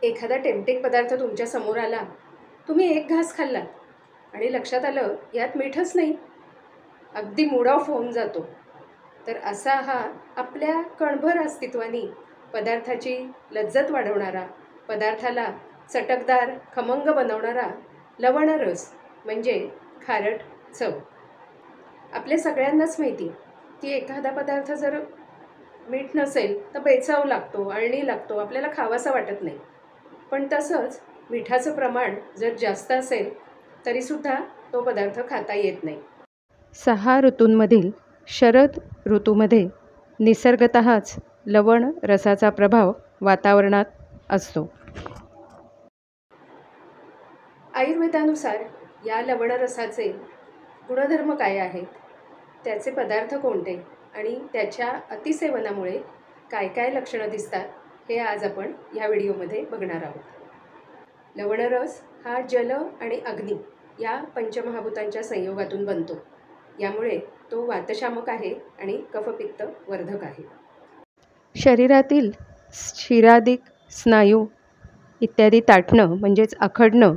एखादा टेम्पटिंग पदार्थ तुमच्या समोर आला, तुम्ही एक घास खाल्लात आणि लक्षात आलं यात मीठच नाही, अगदी मूड ऑफ होऊन जातो. तर असा हा आपल्या कणभर अस्तित्वाने पदार्थाची लज्जत वाढवणारा, पदार्थाला चटकदार खमंग बनवणारा लवणरस म्हणजे खारट चव. आपल्या सगळ्यांनाच माहिती की एखादा पदार्थ जर मीठ नसेल तर बेचव लागतो, अळणी लागतो, आपल्याला खावासा वाटत नाही. पण तसंच मिठाचं प्रमाण जर जास्त असेल तरीसुद्धा तो पदार्थ खाता येत नाही. 6 ऋतूंमधील शरद ऋतूमध्ये निसर्गतःच लवण रसाचा प्रभाव वातावरणात असतो. आयुर्वेदानुसार या लवणरसाचे गुणधर्म काय आहेत, त्याचे पदार्थ कोणते आणि त्याच्या अतिसेवनामुळे काय काय लक्षणं दिसतात, हे आज आपण या व्हिडिओमध्ये बघणार आहोत. लवणरस हा जल आणि अग्नी या पंचमहाभूतांच्या संयोगातून बनतो. यामुळे तो वातशामक आहे आणि कफपित्त वर्धक आहे. शरीरातील शिरादिक स्नायू इत्यादी ताठणं म्हणजेच आखडणं,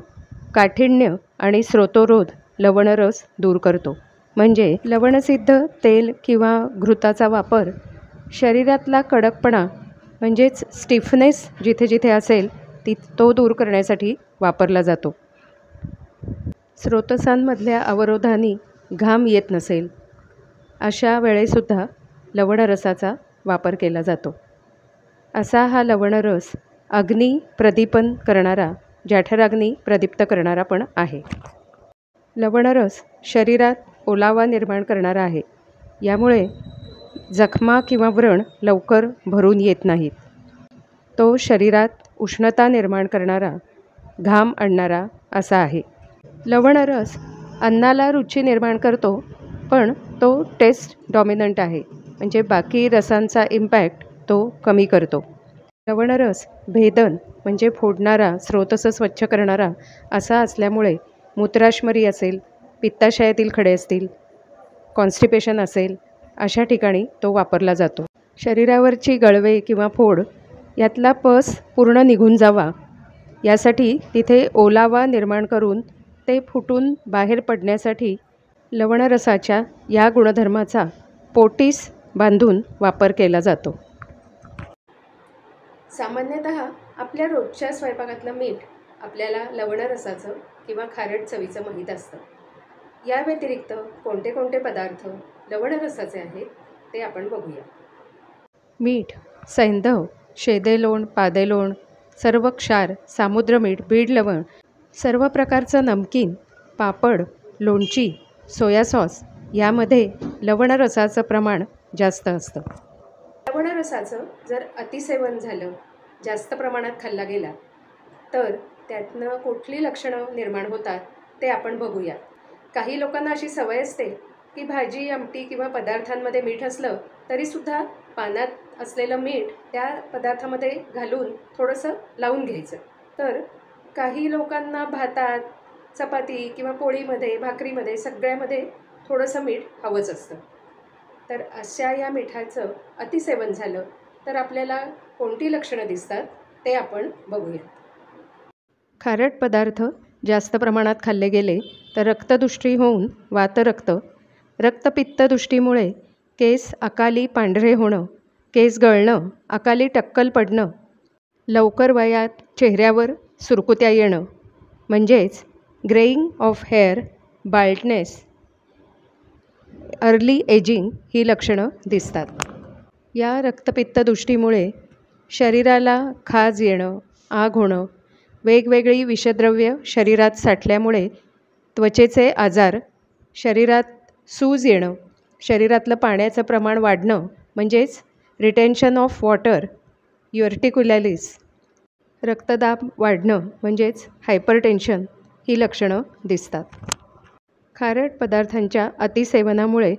काठिण्य आणि स्रोतोरोध लवणरस दूर करतो. म्हणजे लवणसिद्ध तेल किंवा घृताचा वापर शरीरातला कडकपणा म्हणजेच स्टिफनेस जिथे जिथे असेल तो दूर करण्यासाठी वापरला जातो. स्रोतसांमधल्या अवरोधाने घाम येत नसेल अशा वेळेसुद्धा लवणरसाचा वापर केला जातो. असा हा लवणरस अग्नी प्रदीपन करणारा, जठराग्नी प्रदीप्त करणारा पण आहे. लवणरस शरीरात ओलावा निर्माण करणारा आहे. यामुळे जखमा किंवा व्रण लवकर भरून येत नाहीत. तो शरीरात उष्णता निर्माण करणारा, घाम आणणारा असा आहे. लवणरस अन्नाला रुची निर्माण करतो, पण तो टेस्ट डॉमिनंट आहे. म्हणजे बाकी रसांचा इम्पॅक्ट तो कमी करतो. लवणरस भेदन म्हणजे फोडणारा, स्रोतस स्वच्छ करणारा असा असल्यामुळे मूत्राशमरी असेल, पित्ताशयातील खडे असतील, कॉन्स्टिपेशन असेल अशा ठिकाणी तो वापरला जातो. शरीरावरची गळवे किंवा फोड यातला पस पूर्ण निघून जावा यासाठी तिथे ओलावा निर्माण करून ते फुटून बाहेर पडण्यासाठी लवणरसाच्या या गुणधर्माचा पोटीस बांधून वापर केला जातो. सामान्यतः आपल्या रोजच्या स्वयंपाकातलं मीठ आपल्याला लवणरसाचं किंवा खारट चवीचं माहीत असतं. या व्यतिरिक्त कोणते कोणते पदार्थ लवणरसाचे आहेत ते आपण बघूया. मीठ, सैंधव, शेदेलोण, पादेलोण, सर्व क्षार, सामुद्रमीठ, बीड लवण, सर्व प्रकारचं नमकीन, पापड, लोणची, सोया सॉस यामध्ये लवणरसाचं प्रमाण जास्त असतं. लवणरसाचं जर अतिसेवन झालं, जास्त प्रमाणात खाल्ला गेला तर त्यातनं कुठली लक्षणं निर्माण होतात ते आपण बघूया. काही लोकांना अशी सवय असते की भाजी, आमटी किंवा पदार्थांमध्ये मीठ असलं तरीसुद्धा पाण्यात असलेलं मीठ त्या पदार्थामध्ये घालून थोडंसं लावून घ्यायचं. तर काही लोकांना भातात, चपाती किंवा पोळीमध्ये, भाकरीमध्ये सगळ्यामध्ये थोडंसं मीठ हवंच असतं. तर अशा या मिठाचं अतिसेवन झालं तर आपल्याला कोणती लक्षणं दिसतात ते आपण बघूया. खारट पदार्थ जास्त प्रमाणात खाल्ले गेले तर रक्तदृष्टी होऊन वातरक्त, रक्तपित्तदृष्टीमुळे केस अकाली पांढरे होणं, केस गळणं, अकाली टक्कल पडणं, लवकर वयात चेहऱ्यावर सुरकुत्या येणं म्हणजेच greying of hair, baldness, early ageing ही लक्षणं दिसतात. या रक्तपित्तदृष्टीमुळे शरीराला खाज येणं, आग होणं, वेगवेगळी विषद्रव्य शरीरात साठल्यामुळे त्वचेचे आजार, शरीरात सूज येणं, शरीरातलं पाण्याचं प्रमाण वाढणं म्हणजेच रिटेन्शन ऑफ वॉटर, युर्टिक्युलॅलिस, रक्तदाब वाढणं म्हणजेच हायपरटेन्शन ही लक्षणं दिसतात. खारट पदार्थांच्या अतिसेवनामुळे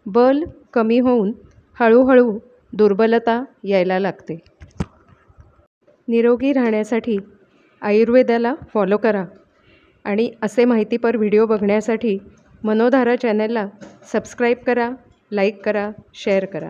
बल कमी होऊन हळूहळू दुर्बलता यायला लागते. निरोगी राहण्यासाठी आयुर्वेदाला फॉलो करा आणि असे माहितीपर व्हिडिओ बघण्यासाठी मनोधारा चॅनलला सबस्क्राईब करा, लाईक करा, शेअर करा.